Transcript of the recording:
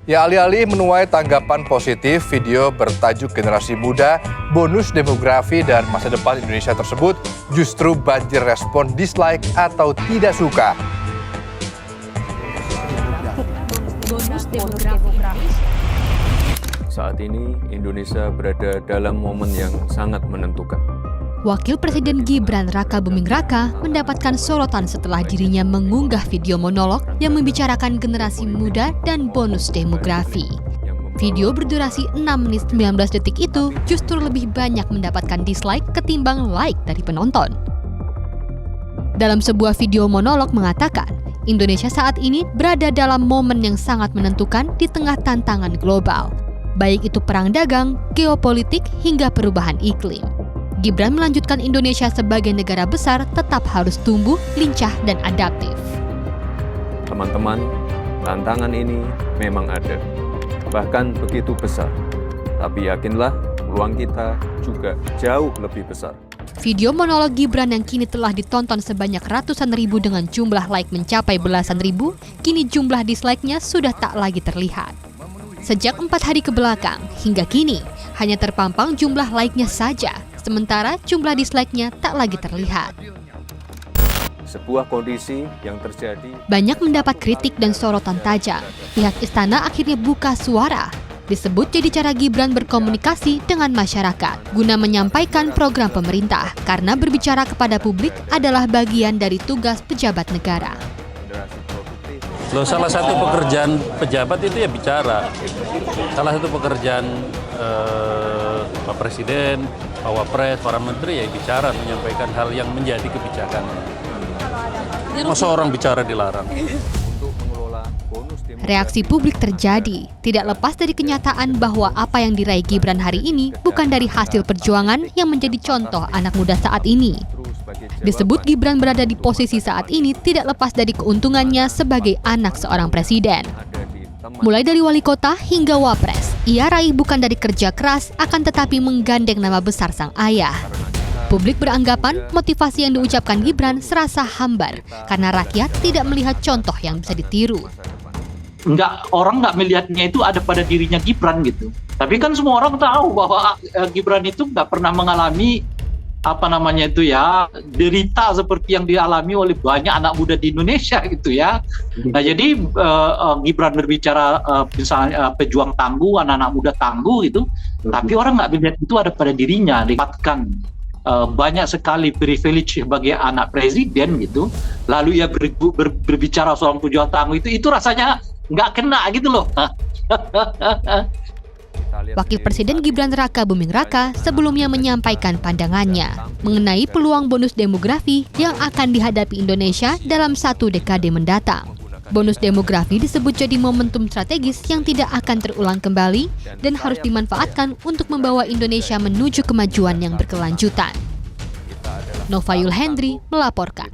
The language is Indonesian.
Ya, alih-alih menuai tanggapan positif, video bertajuk Generasi Muda, Bonus Demografi dan Masa Depan Indonesia tersebut justru banjir respon dislike atau tidak suka. Bonus demografi. Saat ini Indonesia berada dalam momen yang sangat menentukan. Wakil Presiden Gibran Raka Buming Raka mendapatkan sorotan setelah dirinya mengunggah video monolog yang membicarakan generasi muda dan bonus demografi. Video berdurasi 6 menit 19 detik itu justru lebih banyak mendapatkan dislike ketimbang like dari penonton. Dalam sebuah video monolog mengatakan, Indonesia saat ini berada dalam momen yang sangat menentukan di tengah tantangan global, baik itu perang dagang, geopolitik, hingga perubahan iklim. Gibran melanjutkan Indonesia sebagai negara besar tetap harus tumbuh, lincah, dan adaptif. Teman-teman, tantangan ini memang ada, bahkan begitu besar. Tapi yakinlah, peluang kita juga jauh lebih besar. Video monolog Gibran yang kini telah ditonton sebanyak ratusan ribu dengan jumlah like mencapai belasan ribu, kini jumlah dislike-nya sudah tak lagi terlihat. Sejak 4 hari kebelakang, hingga kini, hanya terpampang jumlah like-nya saja, sementara jumlah dislike-nya tak lagi terlihat. Sebuah kondisi yang terjadi. Banyak mendapat kritik dan sorotan tajam. Pihak istana akhirnya buka suara. Disebut jadi cara Gibran berkomunikasi dengan masyarakat guna menyampaikan program pemerintah, karena berbicara kepada publik adalah bagian dari tugas pejabat negara. Loh, salah satu pekerjaan pejabat itu ya bicara. Salah satu pekerjaan Pak Presiden, Pak Wapres, para menteri ya bicara, menyampaikan hal yang menjadi kebijakan. Masa orang bicara dilarang? Reaksi publik terjadi, tidak lepas dari kenyataan bahwa apa yang diraih Gibran hari ini bukan dari hasil perjuangan yang menjadi contoh anak muda saat ini. Disebut Gibran berada di posisi saat ini tidak lepas dari keuntungannya sebagai anak seorang presiden. Mulai dari wali kota hingga wapres, ia raih bukan dari kerja keras, akan tetapi menggandeng nama besar sang ayah. Publik beranggapan motivasi yang diucapkan Gibran serasa hambar karena rakyat tidak melihat contoh yang bisa ditiru. Orang nggak melihatnya itu ada pada dirinya Gibran gitu. Tapi kan semua orang tahu bahwa Gibran itu nggak pernah mengalami derita seperti yang dialami oleh banyak anak muda di Indonesia gitu ya. Nah jadi Gibran berbicara misalnya pejuang tangguh, anak-anak muda tangguh gitu, tapi orang nggak melihat itu ada pada dirinya. Dikatakan banyak sekali privilege sebagai anak presiden gitu, lalu ia berbicara soal pejuang tangguh itu rasanya nggak kena gitu loh. Wakil Presiden Gibran Raka Buming Raka sebelumnya menyampaikan pandangannya mengenai peluang bonus demografi yang akan dihadapi Indonesia dalam 1 dekade mendatang. Bonus demografi disebut jadi momentum strategis yang tidak akan terulang kembali dan harus dimanfaatkan untuk membawa Indonesia menuju kemajuan yang berkelanjutan. Nova Yulhendri melaporkan.